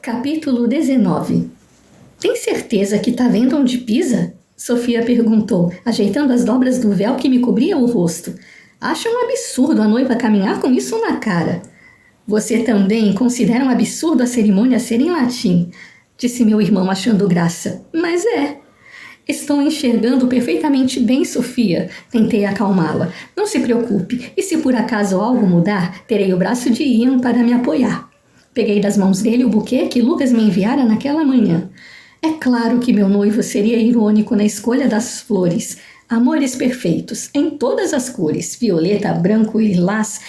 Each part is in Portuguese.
Capítulo 19. Tem certeza que tá vendo onde pisa? Sofia perguntou, ajeitando as dobras do véu que me cobria o rosto. Acho um absurdo a noiva caminhar com isso na cara. Você também considera um absurdo a cerimônia ser em latim, disse meu irmão achando graça. Mas é. Estou enxergando perfeitamente bem, Sofia. Tentei acalmá-la. Não se preocupe, e se por acaso algo mudar, terei o braço de Ian para me apoiar. Peguei das mãos dele o buquê que Lucas me enviara naquela manhã. É claro que meu noivo seria irônico na escolha das flores. Amores perfeitos, em todas as cores, violeta, branco e lilás,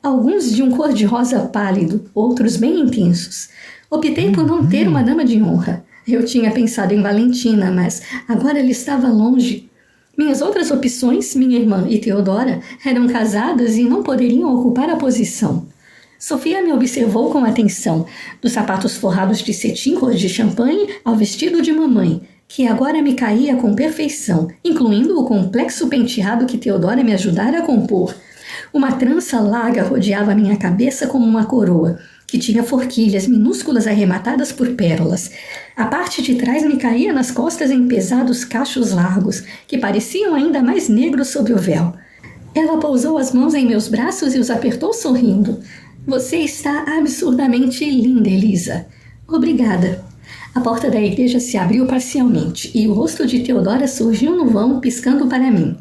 alguns de um cor-de-rosa pálido, outros bem intensos. Optei por não ter uma dama de honra. Eu tinha pensado em Valentina, mas agora ela estava longe. Minhas outras opções, minha irmã e Teodora, eram casadas e não poderiam ocupar a posição. Sofia me observou com atenção, dos sapatos forrados de cetim cor de champanhe ao vestido de mamãe, que agora me caía com perfeição, incluindo o complexo penteado que Teodora me ajudara a compor. Uma trança larga rodeava minha cabeça como uma coroa, que tinha forquilhas minúsculas arrematadas por pérolas. A parte de trás me caía nas costas em pesados cachos largos, que pareciam ainda mais negros sob o véu. Ela pousou as mãos em meus braços e os apertou sorrindo. Você está absurdamente linda, Elisa. Obrigada. A porta da igreja se abriu parcialmente e o rosto de Teodora surgiu no vão, piscando para mim.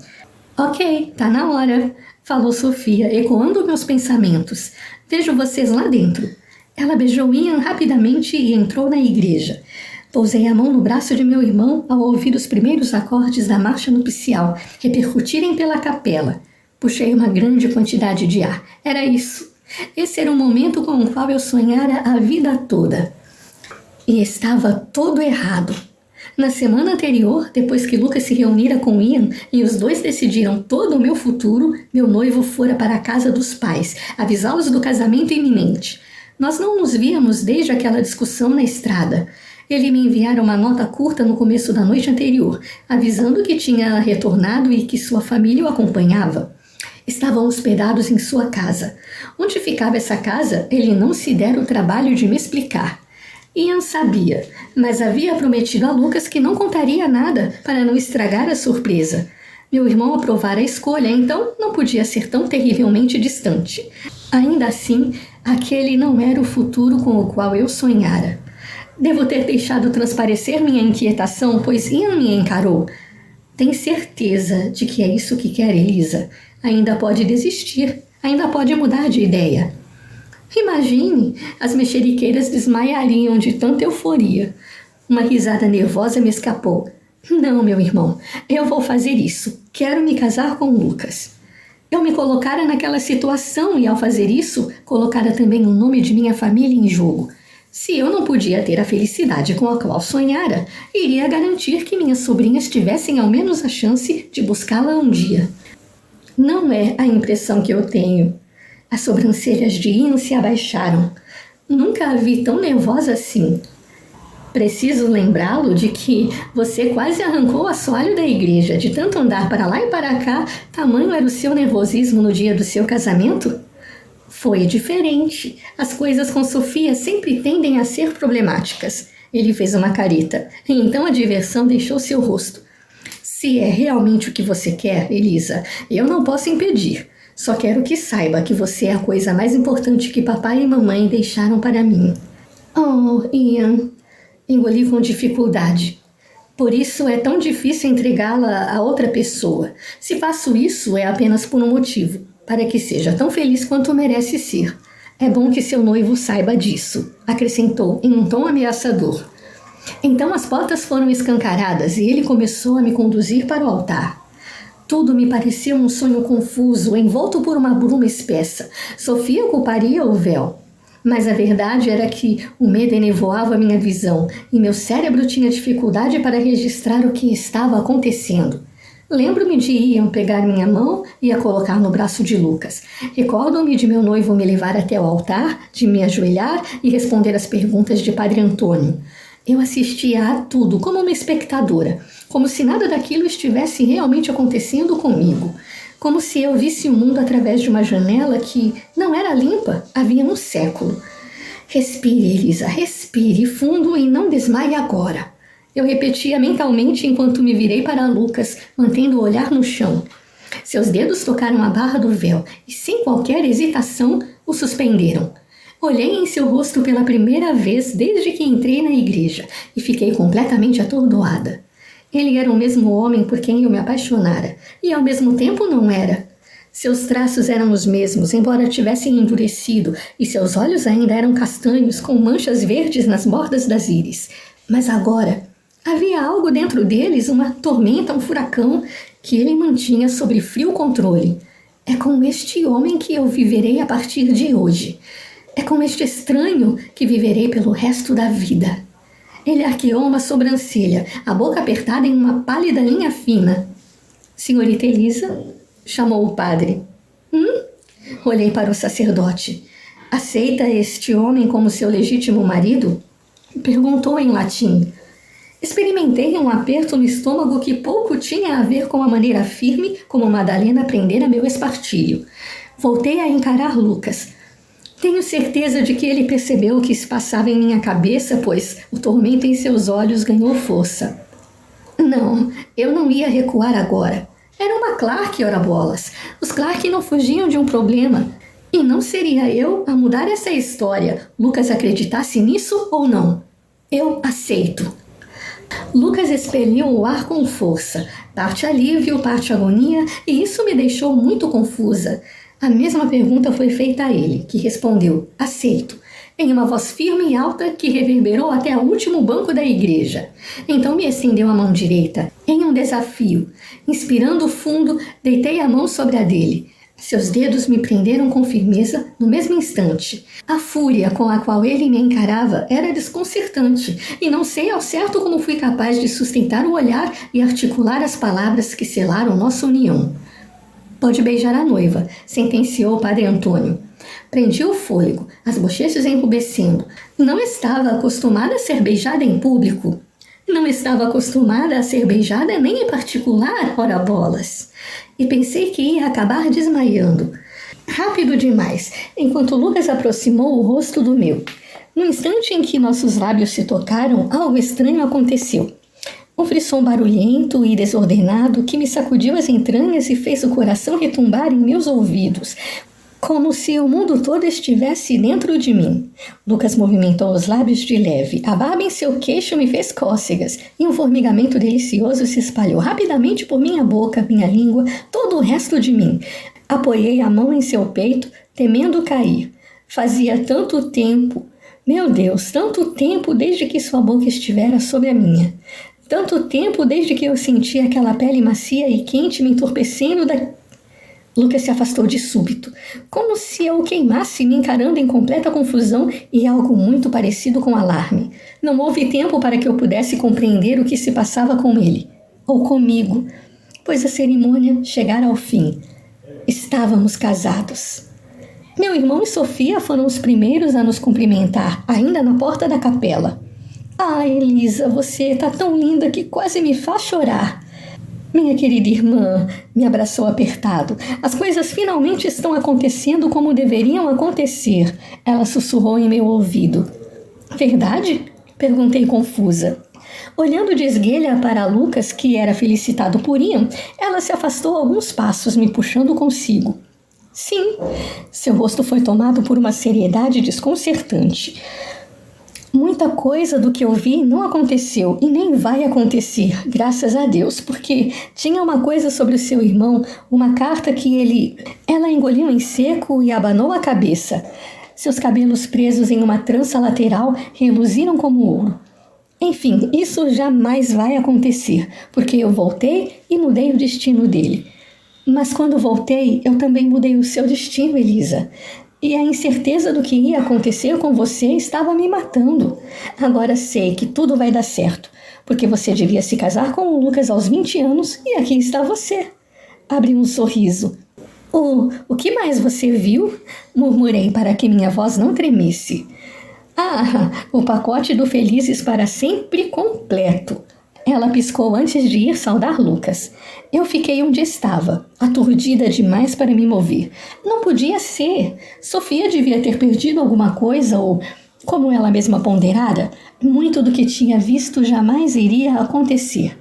Ok, tá na hora, falou Sofia, ecoando meus pensamentos. Vejo vocês lá dentro. Ela beijou Ian rapidamente e entrou na igreja. Pousei a mão no braço de meu irmão ao ouvir os primeiros acordes da marcha nupcial repercutirem pela capela. Puxei uma grande quantidade de ar. Era isso. Esse era o momento com o qual eu sonhara a vida toda. E estava todo errado. Na semana anterior, depois que Lucas se reunira com Ian e os dois decidiram todo o meu futuro, meu noivo fora para a casa dos pais, avisá-los do casamento iminente. Nós não nos víamos desde aquela discussão na estrada. Ele me enviara uma nota curta no começo da noite anterior, avisando que tinha retornado e que sua família o acompanhava. Estavam hospedados em sua casa. Onde ficava essa casa, ele não se dera o trabalho de me explicar. Ian sabia, mas havia prometido a Lucas que não contaria nada para não estragar a surpresa. Meu irmão aprovara a escolha, então não podia ser tão terrivelmente distante. Ainda assim, aquele não era o futuro com o qual eu sonhara. Devo ter deixado transparecer minha inquietação, pois Ian me encarou. Tem certeza de que é isso que quer, Elisa? Ainda pode desistir, ainda pode mudar de ideia. Imagine, as mexeriqueiras desmaiariam de tanta euforia. Uma risada nervosa me escapou. Não, meu irmão, eu vou fazer isso. Quero me casar com Lucas. Eu me colocara naquela situação e, ao fazer isso, colocara também o nome de minha família em jogo. Se eu não podia ter a felicidade com a qual sonhara, iria garantir que minhas sobrinhas tivessem ao menos a chance de buscá-la um dia. Não é a impressão que eu tenho. As sobrancelhas de Ian se abaixaram. Nunca a vi tão nervosa assim. Preciso lembrá-lo de que você quase arrancou o assoalho da igreja, de tanto andar para lá e para cá. Tamanho era o seu nervosismo no dia do seu casamento? Foi diferente. As coisas com Sofia sempre tendem a ser problemáticas. Ele fez uma careta, e então a diversão deixou seu rosto. Se é realmente o que você quer, Elisa, eu não posso impedir. Só quero que saiba que você é a coisa mais importante que papai e mamãe deixaram para mim. Oh, Ian, engoli com dificuldade. Por isso é tão difícil entregá-la a outra pessoa. Se faço isso, é apenas por um motivo, para que seja tão feliz quanto merece ser. É bom que seu noivo saiba disso, acrescentou em um tom ameaçador. Então as portas foram escancaradas e ele começou a me conduzir para o altar. Tudo me parecia um sonho confuso, envolto por uma bruma espessa. Sofia ocuparia o véu. Mas a verdade era que o medo enevoava minha visão e meu cérebro tinha dificuldade para registrar o que estava acontecendo. Lembro-me de Ian pegar minha mão e a colocar no braço de Lucas. Recordo-me de meu noivo me levar até o altar, de me ajoelhar e responder às perguntas de Padre Antônio. Eu assistia a tudo como uma espectadora, como se nada daquilo estivesse realmente acontecendo comigo, como se eu visse o mundo através de uma janela que não era limpa havia um século. Respire, Elisa, respire fundo e não desmaie agora. Eu repetia mentalmente enquanto me virei para Lucas, mantendo o olhar no chão. Seus dedos tocaram a barra do véu e, sem qualquer hesitação, o suspenderam. Olhei em seu rosto pela primeira vez desde que entrei na igreja e fiquei completamente atordoada. Ele era o mesmo homem por quem eu me apaixonara, e ao mesmo tempo não era. Seus traços eram os mesmos, embora tivessem endurecido, e seus olhos ainda eram castanhos, com manchas verdes nas bordas das íris. Mas agora, havia algo dentro deles, uma tormenta, um furacão, que ele mantinha sob frio controle. É com este homem que eu viverei a partir de hoje. É com este estranho que viverei pelo resto da vida. Ele arqueou uma sobrancelha, a boca apertada em uma pálida linha fina. Senhorita Elisa, chamou o padre. Olhei para o sacerdote. Aceita este homem como seu legítimo marido? Perguntou em latim. Experimentei um aperto no estômago que pouco tinha a ver com a maneira firme como Madalena prendera meu espartilho. Voltei a encarar Lucas. Tenho certeza de que ele percebeu o que se passava em minha cabeça, pois o tormento em seus olhos ganhou força. Não, eu não ia recuar agora. Era uma Clark, ora bolas. Os Clark não fugiam de um problema. E não seria eu a mudar essa história, Lucas acreditasse nisso ou não. Eu aceito. Lucas expeliu o ar com força, parte alívio, parte agonia, e isso me deixou muito confusa. A mesma pergunta foi feita a ele, que respondeu, aceito, em uma voz firme e alta que reverberou até o último banco da igreja. Então me estendeu a mão direita, em um desafio. Inspirando fundo, deitei a mão sobre a dele. Seus dedos me prenderam com firmeza no mesmo instante. A fúria com a qual ele me encarava era desconcertante, e não sei ao certo como fui capaz de sustentar o olhar e articular as palavras que selaram nossa união. Pode beijar a noiva, sentenciou o padre Antônio. Prendi o fôlego, as bochechas enrubescendo. Não estava acostumada a ser beijada em público. Não estava acostumada a ser beijada nem em particular, ora bolas. E pensei que ia acabar desmaiando. Rápido demais, enquanto Lucas aproximou o rosto do meu. No instante em que nossos lábios se tocaram, algo estranho aconteceu. Um frisson barulhento e desordenado que me sacudiu as entranhas e fez o coração retumbar em meus ouvidos, como se o mundo todo estivesse dentro de mim. Lucas movimentou os lábios de leve. A barba em seu queixo me fez cócegas, e um formigamento delicioso se espalhou rapidamente por minha boca, minha língua, todo o resto de mim. Apoiei a mão em seu peito, temendo cair. Fazia tanto tempo, meu Deus, tanto tempo desde que sua boca estivera sobre a minha. Tanto tempo desde que eu senti aquela pele macia e quente me entorpecendo da... Lucas se afastou de súbito, como se eu o queimasse, me encarando em completa confusão e algo muito parecido com alarme. Não houve tempo para que eu pudesse compreender o que se passava com ele, ou comigo, pois a cerimônia chegara ao fim. Estávamos casados. Meu irmão e Sofia foram os primeiros a nos cumprimentar, ainda na porta da capela. Ah, Elisa, você tá tão linda que quase me faz chorar. Minha querida irmã, me abraçou apertado. As coisas finalmente estão acontecendo como deveriam acontecer. Ela sussurrou em meu ouvido. Verdade? Perguntei confusa. Olhando de esguelha para Lucas, que era felicitado por Ian, ela se afastou alguns passos, me puxando consigo. Sim, seu rosto foi tomado por uma seriedade desconcertante. Muita coisa do que eu vi não aconteceu e nem vai acontecer, graças a Deus, porque tinha uma coisa sobre o seu irmão, uma carta que Ela engoliu em seco e abanou a cabeça. Seus cabelos presos em uma trança lateral reluziram como ouro. Enfim, isso jamais vai acontecer, porque eu voltei e mudei o destino dele. Mas quando voltei, eu também mudei o seu destino, Elisa. E a incerteza do que ia acontecer com você estava me matando. Agora sei que tudo vai dar certo, porque você devia se casar com o Lucas aos 20 anos e aqui está você. Abri um sorriso. O que mais você viu? Murmurei para que minha voz não tremesse. Ah, o pacote do Felizes para Sempre completo. Ela piscou antes de ir saudar Lucas. Eu fiquei onde estava, aturdida demais para me mover. Não podia ser. Sofia devia ter perdido alguma coisa ou Como ela mesma ponderara, muito do que tinha visto jamais iria acontecer.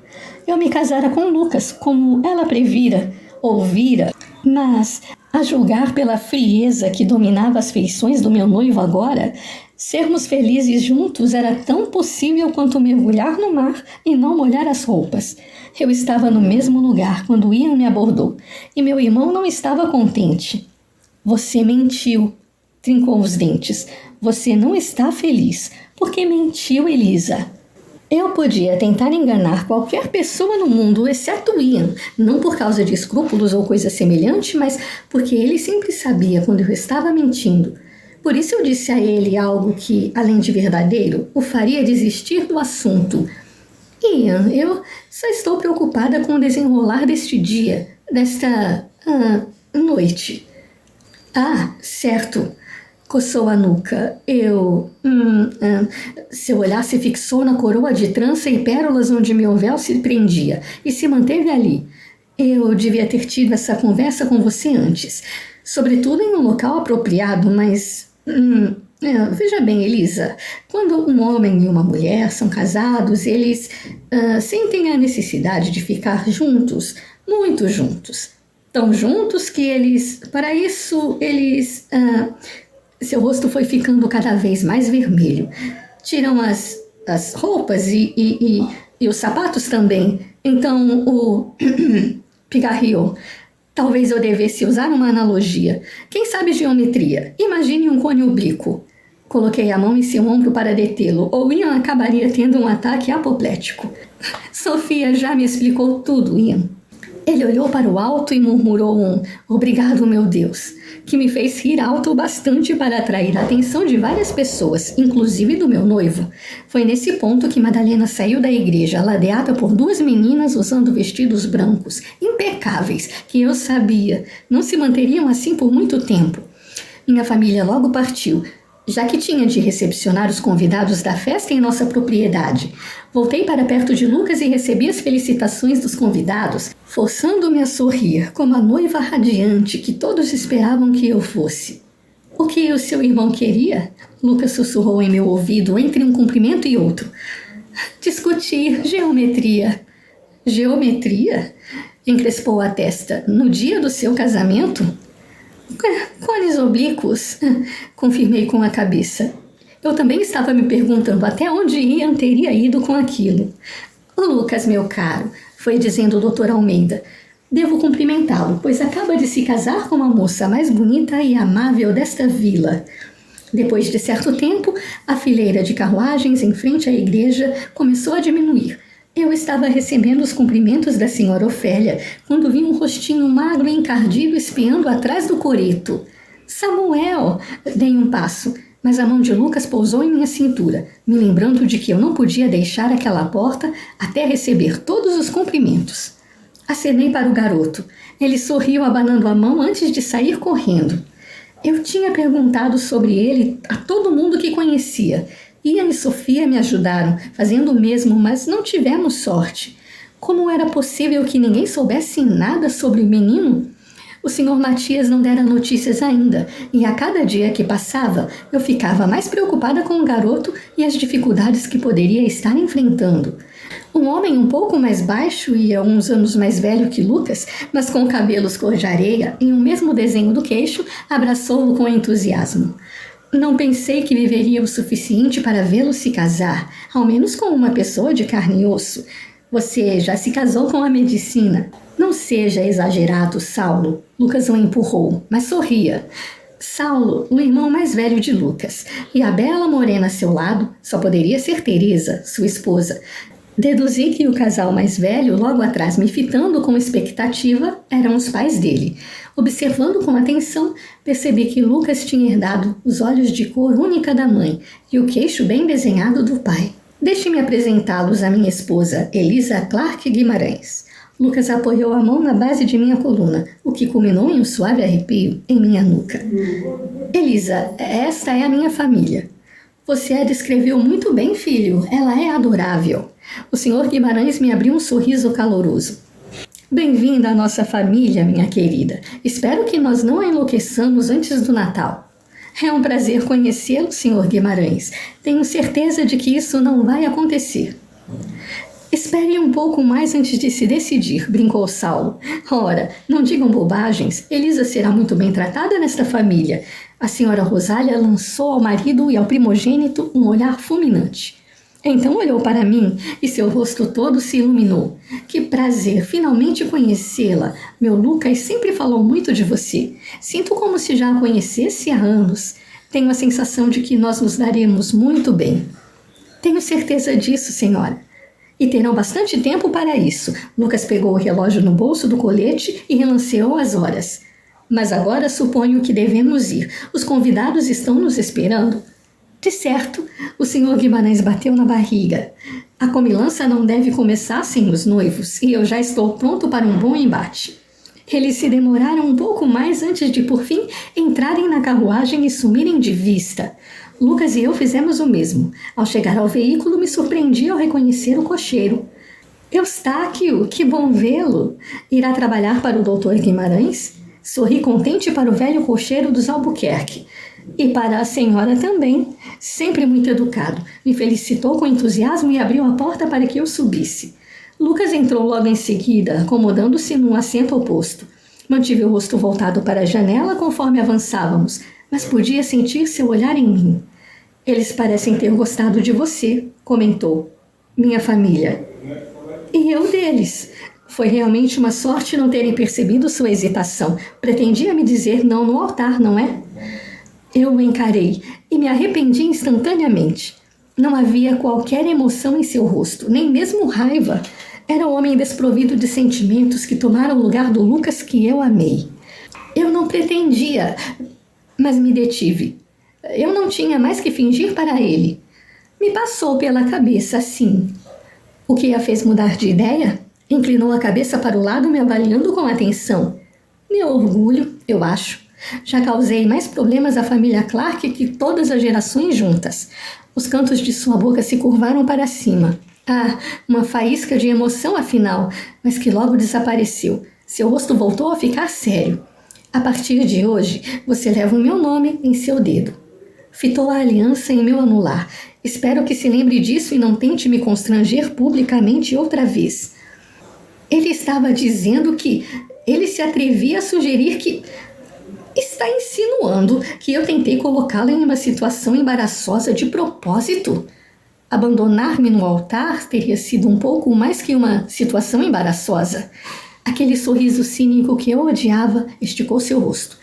Eu me casara com Lucas, como ela previra, ouvira, mas, a julgar pela frieza que dominava as feições do meu noivo agora, sermos felizes juntos era tão possível quanto mergulhar no mar e não molhar as roupas. Eu estava no mesmo lugar quando Ian me abordou, e meu irmão não estava contente. Você mentiu, trincou os dentes. Você não está feliz. Por que mentiu, Elisa? Eu podia tentar enganar qualquer pessoa no mundo, exceto Ian, não por causa de escrúpulos ou coisa semelhante, mas porque ele sempre sabia quando eu estava mentindo. Por isso eu disse a ele algo que, além de verdadeiro, o faria desistir do assunto. Ian, eu só estou preocupada com o desenrolar deste dia, desta noite. Ah, certo. Coçou a nuca. Seu olhar se fixou na coroa de trança e pérolas onde meu véu se prendia e se manteve ali. Eu devia ter tido essa conversa com você antes, sobretudo em um local apropriado, mas... veja bem, Elisa, quando um homem e uma mulher são casados, eles sentem a necessidade de ficar juntos, muito juntos. Tão juntos que para isso, seu rosto foi ficando cada vez mais vermelho. Tiram as roupas e os sapatos também. Então o pigarreou. Talvez eu devesse usar uma analogia. Quem sabe geometria? Imagine um cone oblíquo. Coloquei a mão em seu ombro para detê-lo, ou Ian acabaria tendo um ataque apoplético. Sofia já me explicou tudo, Ian. Ele olhou para o alto e murmurou obrigado, meu Deus, que me fez rir alto o bastante para atrair a atenção de várias pessoas, inclusive do meu noivo. Foi nesse ponto que Madalena saiu da igreja, ladeada por duas meninas usando vestidos brancos, impecáveis, que eu sabia, não se manteriam assim por muito tempo. Minha família logo partiu, já que tinha de recepcionar os convidados da festa em nossa propriedade. Voltei para perto de Lucas e recebi as felicitações dos convidados, forçando-me a sorrir, como a noiva radiante que todos esperavam que eu fosse. O que o seu irmão queria? Lucas sussurrou em meu ouvido entre um cumprimento e outro. Discutir geometria. Geometria? Encrespou a testa. No dia do seu casamento? Cones oblíquos, confirmei com a cabeça. Eu também estava me perguntando até onde Ian teria ido com aquilo. Lucas, meu caro, foi dizendo o Dr. Almeida. Devo cumprimentá-lo, pois acaba de se casar com a moça mais bonita e amável desta vila. Depois de certo tempo, a fileira de carruagens em frente à igreja começou a diminuir. Eu estava recebendo os cumprimentos da senhora Ofélia, quando vi um rostinho magro e encardido espiando atrás do coreto. Samuel! Dei um passo, mas a mão de Lucas pousou em minha cintura, me lembrando de que eu não podia deixar aquela porta até receber todos os cumprimentos. Acenei para o garoto. Ele sorriu abanando a mão antes de sair correndo. Eu tinha perguntado sobre ele a todo mundo que conhecia. Ian e Sofia me ajudaram, fazendo o mesmo, mas não tivemos sorte. Como era possível que ninguém soubesse nada sobre o menino? O Sr. Matias não dera notícias ainda, e a cada dia que passava, eu ficava mais preocupada com o garoto e as dificuldades que poderia estar enfrentando. Um homem um pouco mais baixo e alguns anos mais velho que Lucas, mas com cabelos cor de areia e o mesmo desenho do queixo, abraçou-o com entusiasmo. Não pensei que viveria o suficiente para vê-lo se casar, ao menos com uma pessoa de carne e osso. Você já se casou com a medicina. Não seja exagerado, Saulo. Lucas o empurrou, mas sorria. Saulo, o irmão mais velho de Lucas, e a bela morena a seu lado, só poderia ser Teresa, sua esposa. Deduzi que o casal mais velho, logo atrás me fitando com expectativa, eram os pais dele. Observando com atenção, percebi que Lucas tinha herdado os olhos de cor única da mãe e o queixo bem desenhado do pai. Deixe-me apresentá-los à minha esposa, Elisa Clark Guimarães. Lucas apoiou a mão na base de minha coluna, o que culminou em um suave arrepio em minha nuca. Elisa, esta é a minha família. Você a descreveu muito bem, filho. Ela é adorável. O Sr. Guimarães me abriu um sorriso caloroso. Bem-vinda à nossa família, minha querida. Espero que nós não a enlouqueçamos antes do Natal. É um prazer conhecê-lo, Sr. Guimarães. Tenho certeza de que isso não vai acontecer. Espere um pouco mais antes de se decidir, brincou Saulo. Ora, não digam bobagens. Elisa será muito bem tratada nesta família. A senhora Rosália lançou ao marido e ao primogênito um olhar fulminante. Então olhou para mim e seu rosto todo se iluminou. Que prazer finalmente conhecê-la. Meu Lucas sempre falou muito de você. Sinto como se já a conhecesse há anos. Tenho a sensação de que nós nos daremos muito bem. Tenho certeza disso, senhora. E terão bastante tempo para isso. Lucas pegou o relógio no bolso do colete e relanceou as horas. Mas agora suponho que devemos ir. Os convidados estão nos esperando. De certo, o Sr. Guimarães bateu na barriga. A comilança não deve começar sem os noivos, e eu já estou pronto para um bom embate. Eles se demoraram um pouco mais antes de, por fim, entrarem na carruagem e sumirem de vista. Lucas e eu fizemos o mesmo. Ao chegar ao veículo, me surpreendi ao reconhecer o cocheiro. Eustáquio, que bom vê-lo! Irá trabalhar para o Dr. Guimarães? Sorri contente para o velho cocheiro dos Albuquerque. E para a senhora também. Sempre muito educado. Me felicitou com entusiasmo e abriu a porta para que eu subisse. Lucas entrou logo em seguida, acomodando-se num assento oposto. Mantive o rosto voltado para a janela conforme avançávamos, mas podia sentir seu olhar em mim. Eles parecem ter gostado de você, comentou. Minha família. E eu deles. Foi realmente uma sorte não terem percebido sua hesitação. Pretendia me dizer não no altar, não é? Eu o encarei e me arrependi instantaneamente. Não havia qualquer emoção em seu rosto, nem mesmo raiva. Era um homem desprovido de sentimentos que tomaram o lugar do Lucas que eu amei. Eu não pretendia, mas me detive. Eu não tinha mais que fingir para ele. Me passou pela cabeça, sim. O que a fez mudar de ideia? Inclinou a cabeça para o lado, me avaliando com atenção. Meu orgulho, eu acho. Já causei mais problemas à família Clark que todas as gerações juntas. Os cantos de sua boca se curvaram para cima. Ah, uma faísca de emoção afinal, mas que logo desapareceu. Seu rosto voltou a ficar sério. A partir de hoje, você leva o meu nome em seu dedo. Fitou a aliança em meu anular. Espero que se lembre disso e não tente me constranger publicamente outra vez. Ele estava dizendo que... Ele se atrevia a sugerir que... Está insinuando que eu tentei colocá-lo em uma situação embaraçosa de propósito? Abandonar-me no altar teria sido um pouco mais que uma situação embaraçosa. Aquele sorriso cínico que eu odiava esticou seu rosto.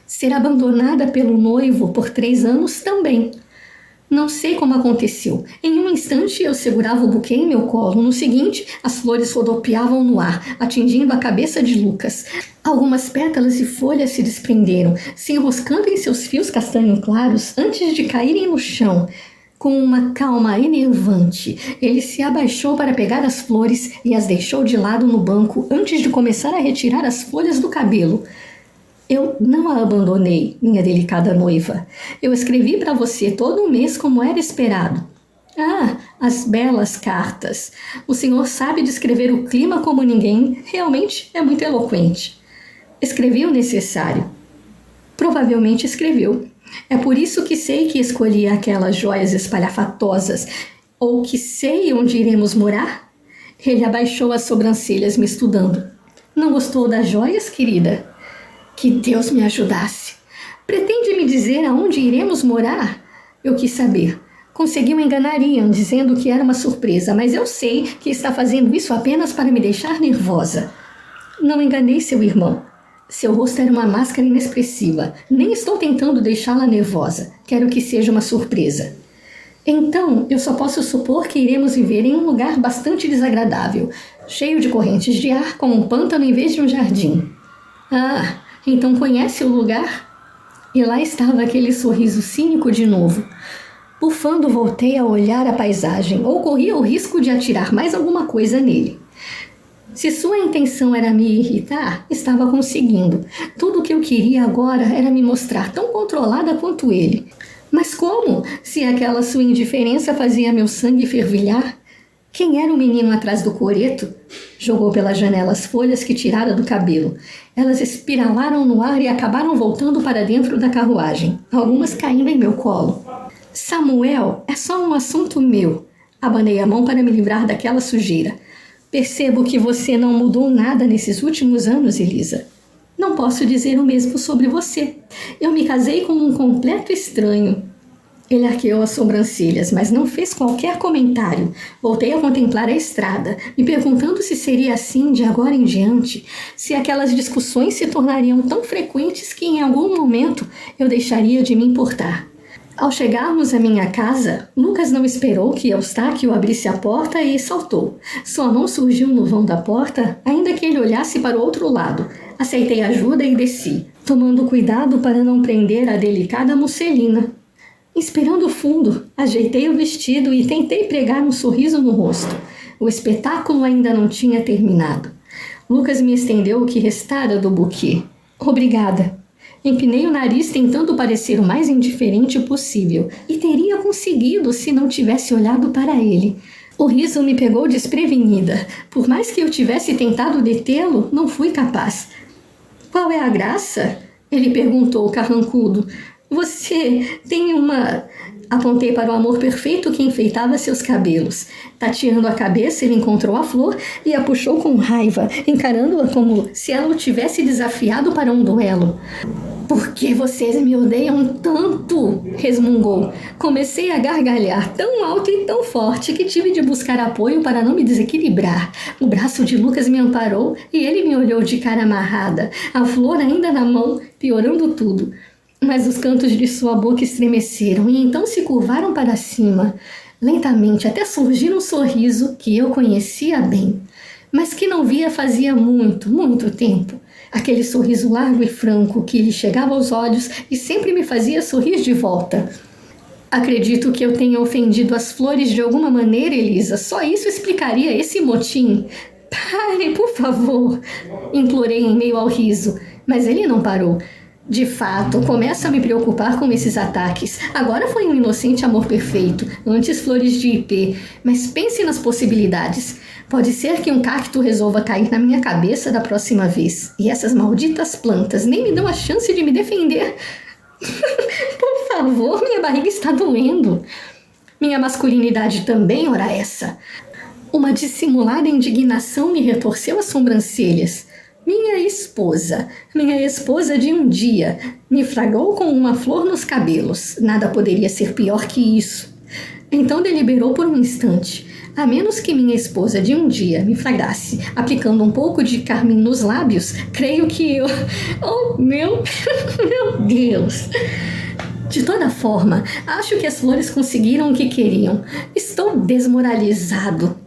Ser abandonada pelo noivo por 3 anos também. Não sei como aconteceu. Em um instante eu segurava o buquê em meu colo. No seguinte, as flores rodopiavam no ar, atingindo a cabeça de Lucas. Algumas pétalas e folhas se desprenderam, se enroscando em seus fios castanho claros antes de caírem no chão. Com uma calma enervante, ele se abaixou para pegar as flores e as deixou de lado no banco antes de começar a retirar as folhas do cabelo. Eu não a abandonei, minha delicada noiva. Eu escrevi para você todo um mês como era esperado. Ah, as belas cartas. O senhor sabe descrever o clima como ninguém. Realmente é muito eloquente. Escrevi o necessário. Provavelmente escreveu. É por isso que sei que escolhi aquelas joias espalhafatosas. Ou que sei onde iremos morar? Ele abaixou as sobrancelhas me estudando. Não gostou das joias, querida? Que Deus me ajudasse. Pretende me dizer aonde iremos morar? Eu quis saber. Conseguiu enganar Ian dizendo que era uma surpresa, mas eu sei que está fazendo isso apenas para me deixar nervosa. Não enganei seu irmão. Seu rosto era uma máscara inexpressiva. Nem estou tentando deixá-la nervosa. Quero que seja uma surpresa. Então, eu só posso supor que iremos viver em um lugar bastante desagradável, cheio de correntes de ar, com um pântano em vez de um jardim. Ah, então conhece o lugar? E lá estava aquele sorriso cínico de novo. Bufando, voltei a olhar a paisagem, ou corria o risco de atirar mais alguma coisa nele. Se sua intenção era me irritar, estava conseguindo. Tudo o que eu queria agora era me mostrar tão controlada quanto ele. Mas como? Se aquela sua indiferença fazia meu sangue fervilhar? Quem era o menino atrás do coreto? Jogou pela janela as folhas que tirara do cabelo. Elas espiralaram no ar e acabaram voltando para dentro da carruagem, algumas caindo em meu colo. Samuel, é só um assunto meu. Abanei a mão para me livrar daquela sujeira. Percebo que você não mudou nada nesses últimos anos, Elisa. Não posso dizer o mesmo sobre você. Eu me casei com um completo estranho. Ele arqueou as sobrancelhas, mas não fez qualquer comentário. Voltei a contemplar a estrada, me perguntando se seria assim de agora em diante, se aquelas discussões se tornariam tão frequentes que em algum momento eu deixaria de me importar. Ao chegarmos à minha casa, Lucas não esperou que Eustáquio abrisse a porta e saltou. Sua mão surgiu no vão da porta, ainda que ele olhasse para o outro lado. Aceitei ajuda e desci, tomando cuidado para não prender a delicada musselina. Inspirando fundo, ajeitei o vestido e tentei pregar um sorriso no rosto. O espetáculo ainda não tinha terminado. Lucas me estendeu o que restara do buquê. Obrigada. Empinei o nariz tentando parecer o mais indiferente possível, e teria conseguido se não tivesse olhado para ele. O riso me pegou desprevenida. Por mais que eu tivesse tentado detê-lo, não fui capaz. Qual é a graça? Ele perguntou, carrancudo. Você tem uma... Apontei para o amor perfeito que enfeitava seus cabelos. Tateando a cabeça, ele encontrou a flor e a puxou com raiva, encarando-a como se ela o tivesse desafiado para um duelo. Por que vocês me odeiam tanto? Resmungou. Comecei a gargalhar tão alto e tão forte que tive de buscar apoio para não me desequilibrar. O braço de Lucas me amparou e ele me olhou de cara amarrada, a flor ainda na mão, piorando tudo. Mas os cantos de sua boca estremeceram e então se curvaram para cima, lentamente, até surgir um sorriso que eu conhecia bem, mas que não via fazia muito, muito tempo. Aquele sorriso largo e franco que lhe chegava aos olhos e sempre me fazia sorrir de volta. Acredito que eu tenha ofendido as flores de alguma maneira, Elisa. Só isso explicaria esse motim. Pare, por favor, implorei em meio ao riso, mas ele não parou. De fato, começo a me preocupar com esses ataques. Agora foi um inocente amor perfeito, antes flores de ipê. Mas pense nas possibilidades. Pode ser que um cacto resolva cair na minha cabeça da próxima vez. E essas malditas plantas nem me dão a chance de me defender. Por favor, minha barriga está doendo. Minha masculinidade também, ora essa. Uma dissimulada indignação me retorceu as sobrancelhas. Minha esposa de um dia, me flagrou com uma flor nos cabelos. Nada poderia ser pior que isso. Então deliberou por um instante. A menos que minha esposa de um dia me flagrasse aplicando um pouco de carmim nos lábios, creio que eu... Oh, meu Deus! De toda forma, acho que as flores conseguiram o que queriam. Estou desmoralizado.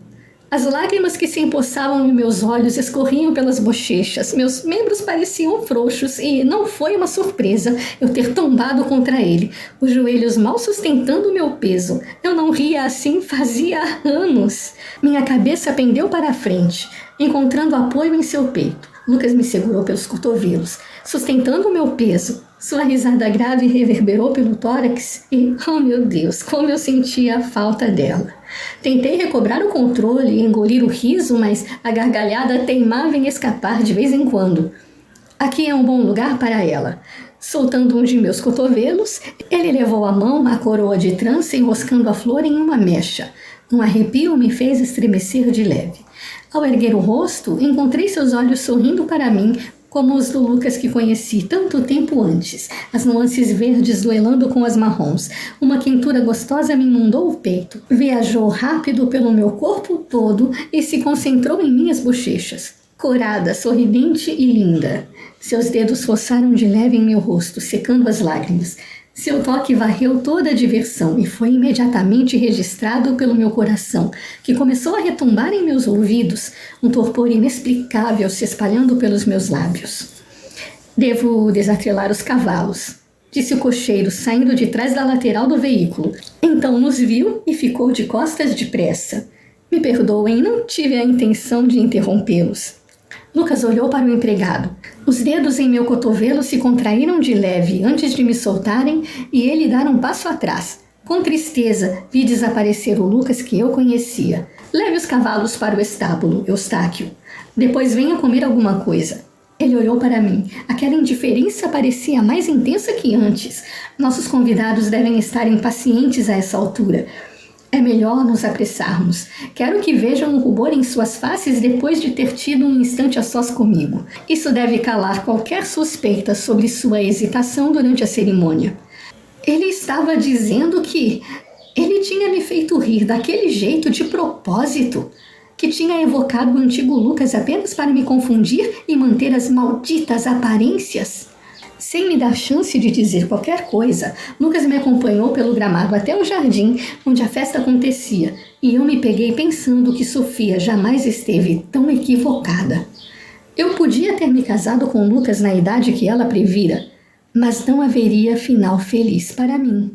As lágrimas que se empoçavam em meus olhos escorriam pelas bochechas. Meus membros pareciam frouxos e não foi uma surpresa eu ter tombado contra ele, os joelhos mal sustentando meu peso. Eu não ria assim fazia anos. Minha cabeça pendeu para a frente, encontrando apoio em seu peito. Lucas me segurou pelos cotovelos, sustentando o meu peso. Sua risada grave reverberou pelo tórax e, oh meu Deus, como eu sentia a falta dela. Tentei recobrar o controle e engolir o riso, mas a gargalhada teimava em escapar de vez em quando. Aqui é um bom lugar para ela. Soltando um de meus cotovelos, ele levou a mão à coroa de trança enroscando a flor em uma mecha. Um arrepio me fez estremecer de leve. Ao erguer o rosto, encontrei seus olhos sorrindo para mim, como os do Lucas que conheci tanto tempo antes, as nuances verdes duelando com as marrons. Uma quentura gostosa me inundou o peito, viajou rápido pelo meu corpo todo e se concentrou em minhas bochechas. Corada, sorridente e linda. Seus dedos roçaram de leve em meu rosto, secando as lágrimas. Seu toque varreu toda a diversão e foi imediatamente registrado pelo meu coração, que começou a retumbar em meus ouvidos, um torpor inexplicável se espalhando pelos meus lábios. Devo desatrelar os cavalos, disse o cocheiro, saindo de trás da lateral do veículo. Então nos viu e ficou de costas depressa. Me perdoem, não tive a intenção de interrompê-los. Lucas olhou para o empregado. Os dedos em meu cotovelo se contraíram de leve antes de me soltarem e ele dar um passo atrás. Com tristeza, vi desaparecer o Lucas que eu conhecia. Leve os cavalos para o estábulo, Eustáquio. Depois venha comer alguma coisa. Ele olhou para mim. Aquela indiferença parecia mais intensa que antes. Nossos convidados devem estar impacientes a essa altura. É melhor nos apressarmos. Quero que vejam o rubor em suas faces depois de ter tido um instante a sós comigo. Isso deve calar qualquer suspeita sobre sua hesitação durante a cerimônia. Ele estava dizendo que ele tinha me feito rir daquele jeito de propósito, que tinha evocado o antigo Lucas apenas para me confundir e manter as malditas aparências. Sem me dar chance de dizer qualquer coisa, Lucas me acompanhou pelo gramado até o jardim onde a festa acontecia, e eu me peguei pensando que Sofia jamais esteve tão equivocada. Eu podia ter me casado com Lucas na idade que ela previra, mas não haveria final feliz para mim.